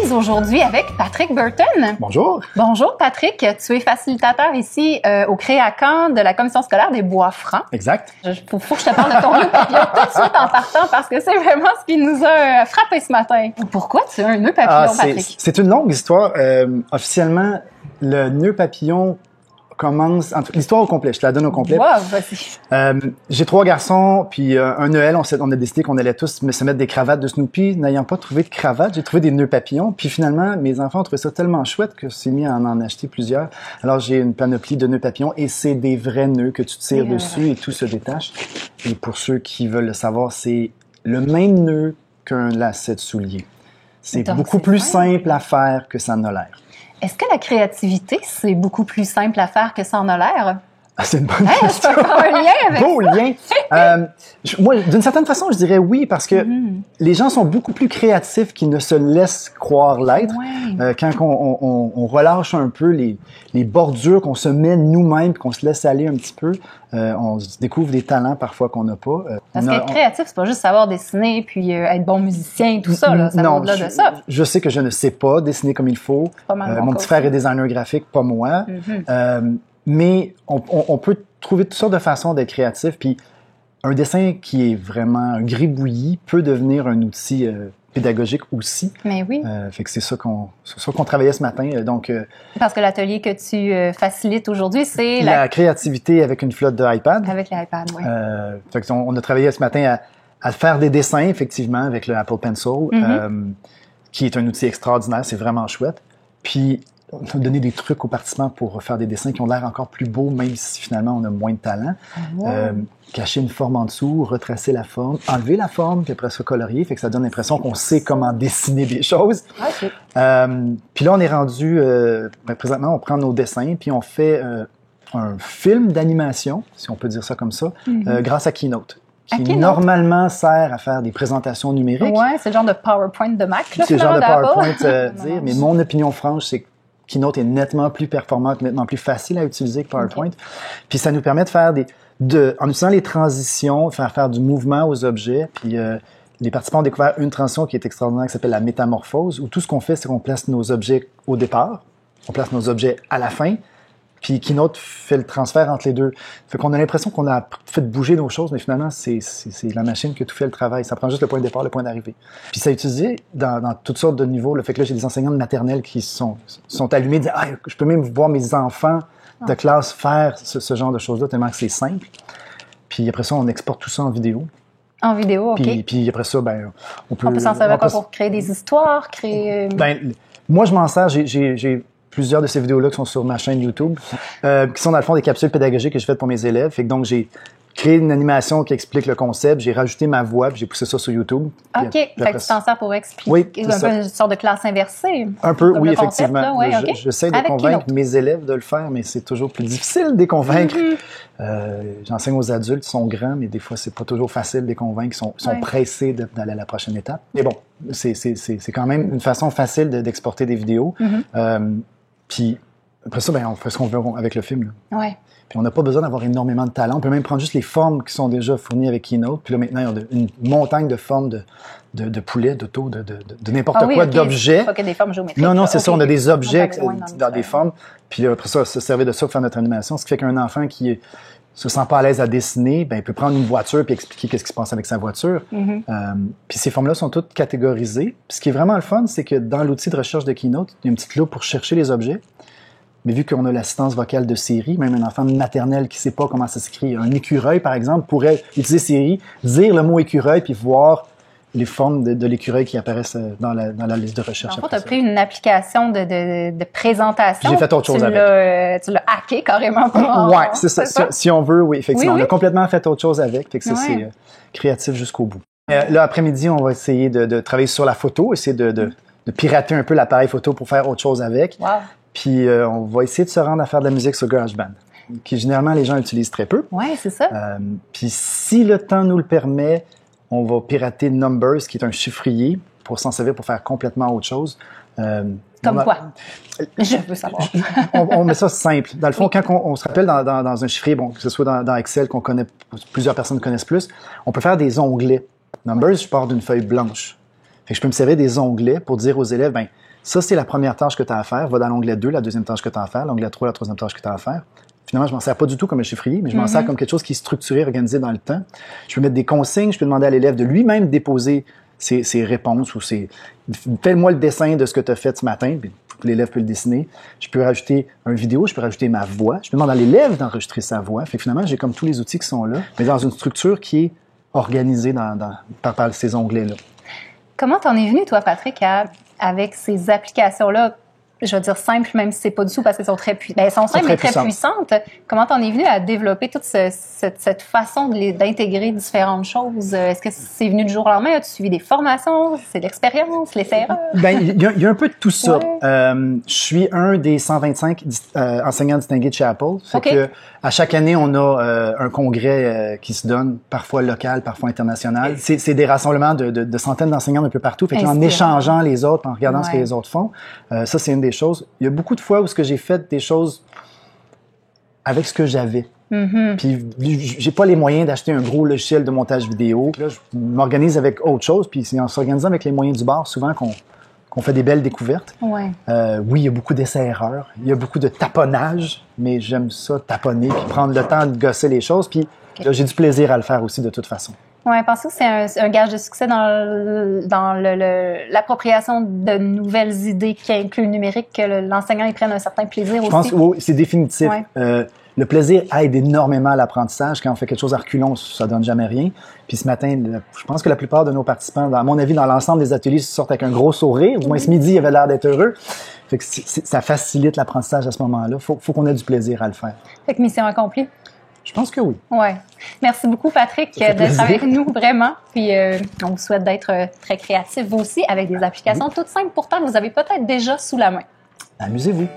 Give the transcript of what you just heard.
suis aujourd'hui avec Patrick Burton. Bonjour. Bonjour Patrick, tu es facilitateur ici au Créacan de la Commission scolaire des Bois-Francs. Exact. Faut que je te parle de ton nœud papillon tout de suite en partant parce que c'est vraiment ce qui nous a frappé ce matin. Pourquoi tu as un nœud papillon, Patrick? C'est une longue histoire. Officiellement, le nœud papillon commence... L'histoire au complet, je te la donne au complet. Wow, vas-y. J'ai 3 garçons, puis un Noël, on a décidé qu'on allait tous se mettre des cravates de Snoopy. N'ayant pas trouvé de cravate, j'ai trouvé des nœuds papillons. Puis finalement, mes enfants ont trouvé ça tellement chouette que je suis mis à en acheter plusieurs. Alors j'ai une panoplie de nœuds papillons et c'est des vrais nœuds que tu tires dessus et tout se détache. Et pour ceux qui veulent le savoir, c'est le même nœud qu'un lacet de soulier. C'est beaucoup plus simple à faire que ça n'a l'air. Est-ce que la créativité, c'est beaucoup plus simple à faire que ça en a l'air? Ah, c'est une bonne question. Je peux faire un lien avec Beau lien. Moi, d'une certaine façon, je dirais oui, parce que les gens sont beaucoup plus créatifs qu'ils ne se laissent croire l'être. Ouais. Quand on relâche un peu les bordures qu'on se met nous-mêmes, qu'on se laisse aller un petit peu, on découvre des talents parfois qu'on n'a pas. Parce qu'être créatif, c'est pas juste savoir dessiner puis être bon musicien, tout ça. Là, ça va au-delà de ça. Je sais que je ne sais pas dessiner comme il faut. Mon petit frère est designer graphique, pas moi. Mais on peut trouver toutes sortes de façons d'être créatif. Puis un dessin qui est vraiment gribouillis peut devenir un outil pédagogique aussi. Mais oui. Fait que c'est ça qu'on travaillait ce matin. Donc, parce que l'atelier que tu facilites aujourd'hui, c'est la créativité avec une flotte de iPad. Avec l'iPad, oui. Fait qu'on a travaillé ce matin à faire des dessins, effectivement, avec le Apple Pencil, qui est un outil extraordinaire. C'est vraiment chouette. Puis on a donné des trucs aux participants pour faire des dessins qui ont l'air encore plus beaux, même si finalement on a moins de talent. Cacher une forme en dessous, retracer la forme, enlever la forme, puis après ça colorier, fait que ça donne l'impression qu'on sait comment dessiner des choses. Okay. Puis là, on est rendu... présentement, on prend nos dessins, puis on fait un film d'animation, si on peut dire ça comme ça, grâce à Keynote. Qui normalement sert à faire des présentations numériques. Ouais, c'est le genre de PowerPoint de Mac. C'est le genre de PowerPoint, mais mon opinion franche, c'est que Keynote est nettement plus performante, nettement plus facile à utiliser que PowerPoint. Okay. Puis ça nous permet de faire en utilisant les transitions, faire du mouvement aux objets. Puis les participants ont découvert une transition qui est extraordinaire, qui s'appelle la métamorphose, où tout ce qu'on fait, c'est qu'on place nos objets au départ, on place nos objets à la fin, puis Keynote fait le transfert entre les deux. Fait qu'on a l'impression qu'on a fait bouger nos choses, mais finalement, c'est la machine qui a tout fait le travail. Ça prend juste le point de départ, le point d'arrivée. Puis ça est utilisé dans toutes sortes de niveaux. Le fait que là, j'ai des enseignants de maternelle qui sont allumés, disent « Ah, je peux même voir mes enfants de classe faire ce genre de choses-là, tellement que c'est simple. » Puis après ça, on exporte tout ça en vidéo. En vidéo, OK. Puis après ça, on peut s'en servir pour créer des histoires, moi, je m'en sers. J'ai plusieurs de ces vidéos-là qui sont sur ma chaîne YouTube, qui sont dans le fond des capsules pédagogiques que j'ai faites pour mes élèves. Fait que donc, j'ai créé une animation qui explique le concept, j'ai rajouté ma voix, puis j'ai poussé ça sur YouTube. OK, fait que tu t'en sers pour expliquer un peu une sorte de classe inversée. Un peu, oui, effectivement. Ouais, j'essaie de convaincre mes élèves de le faire, mais c'est toujours plus difficile de les convaincre. J'enseigne aux adultes, ils sont grands, mais des fois, c'est pas toujours facile de les convaincre, ils sont pressés d'aller à la prochaine étape. Mais bon, c'est quand même une façon facile d'exporter des vidéos. Puis après ça, on fait ce qu'on veut avec le film. Là. Ouais. Puis on n'a pas besoin d'avoir énormément de talent. On peut même prendre juste les formes qui sont déjà fournies avec Keynote. Puis là, maintenant, il y a une montagne de formes de poulets, d'auto, de n'importe quoi, d'objets. Pas que des formes géométriques. Non, c'est ça. On a des objets dans des formes. Puis là, après ça, se servir de ça pour faire notre animation. Ce qui fait qu'un enfant qui se sent pas à l'aise à dessiner, il peut prendre une voiture puis expliquer qu'est-ce qui se passe avec sa voiture. Puis ces formes-là sont toutes catégorisées. Puis ce qui est vraiment le fun, c'est que dans l'outil de recherche de Keynote, il y a une petite loupe pour chercher les objets. Mais vu qu'on a l'assistance vocale de Siri, même un enfant de maternelle qui sait pas comment ça s'écrit, un écureuil, par exemple, pourrait utiliser Siri, dire le mot écureuil puis voir les formes de l'écureuil qui apparaissent dans la liste de recherche. En fait, tu as pris une application de présentation. J'ai fait autre chose avec. Tu l'as hacké carrément. Oui, c'est ça. Si on veut, oui, effectivement. Oui. On a complètement fait autre chose avec. Fait que c'est créatif jusqu'au bout. Là, après-midi, on va essayer de travailler sur la photo, essayer de pirater un peu l'appareil photo pour faire autre chose avec. Wow. Puis on va essayer de se rendre à faire de la musique sur GarageBand, qui généralement les gens utilisent très peu. Oui, c'est ça. Puis si le temps nous le permet, on va pirater Numbers, qui est un chiffrier, pour s'en servir pour faire complètement autre chose. Comme quoi? Je veux savoir. on met ça simple. Dans le fond, quand on se rappelle dans un chiffrier, que ce soit dans Excel, qu'on connaît, plusieurs personnes connaissent plus, on peut faire des onglets. Numbers, je pars d'une feuille blanche. Fait que je peux me servir des onglets pour dire aux élèves, Ça, c'est la première tâche que tu as à faire. Va dans l'onglet 2, la deuxième tâche que tu as à faire. L'onglet 3, la troisième tâche que tu as à faire. Finalement, je m'en sers pas du tout comme un chiffrier, mais je m'en sers comme quelque chose qui est structuré, organisé dans le temps. Je peux mettre des consignes, je peux demander à l'élève de lui-même déposer ses réponses ou fais-moi le dessin de ce que tu as fait ce matin. Puis l'élève peut le dessiner. Je peux rajouter une vidéo, je peux rajouter ma voix. Je peux demander à l'élève d'enregistrer sa voix. Fait que finalement, j'ai comme tous les outils qui sont là, mais dans une structure qui est organisée par ces onglets-là. Comment t'en es venu, toi, Patrick, avec ces applications-là? Je vais dire simples, même si c'est pas du tout parce qu'elles sont très elles sont simples mais très puissantes. Comment t'en es venu à développer toute cette façon d'intégrer différentes choses? Est-ce que c'est venu du jour au lendemain? As-tu suivi des formations? C'est l'expérience, l'essai-erreur? Ben, il y a un peu de tout ça. Je suis un des 125 enseignants distingués de chez Apple. Fait que à chaque année, on a un congrès qui se donne, parfois local, parfois international. C'est des rassemblements de centaines d'enseignants un peu partout. Fait qu'en échangeant les autres, en regardant ce que les autres font, ça, c'est une des choses. Il y a beaucoup de fois où j'ai fait des choses avec ce que j'avais. Puis j'ai pas les moyens d'acheter un gros logiciel de montage vidéo. Là, je m'organise avec autre chose. Puis c'est en s'organisant avec les moyens du bord souvent qu'on fait des belles découvertes. Oui, il y a beaucoup d'essais-erreurs. Il y a beaucoup de taponnage, mais j'aime ça, taponner, puis prendre le temps de gosser les choses. Puis là, j'ai du plaisir à le faire aussi de toute façon. Oui, pensez que c'est un gage de succès dans l'appropriation de nouvelles idées qui incluent le numérique, que l'enseignant y prenne un certain plaisir aussi? Je pense que c'est définitif. Ouais. Le plaisir aide énormément à l'apprentissage. Quand on fait quelque chose à reculons, ça donne jamais rien. Puis ce matin, je pense que la plupart de nos participants, à mon avis, dans l'ensemble des ateliers, sortent avec un gros sourire. Au moins, ce midi, il avait l'air d'être heureux. Fait que ça facilite l'apprentissage à ce moment-là. Faut qu'on ait du plaisir à le faire. Fait que mission accomplie? Je pense que oui. Oui. Merci beaucoup, Patrick, d'être avec nous, vraiment. Puis, on vous souhaite d'être très créatifs, vous aussi, avec des applications toutes simples. Pourtant, vous avez peut-être déjà sous la main. Amusez-vous.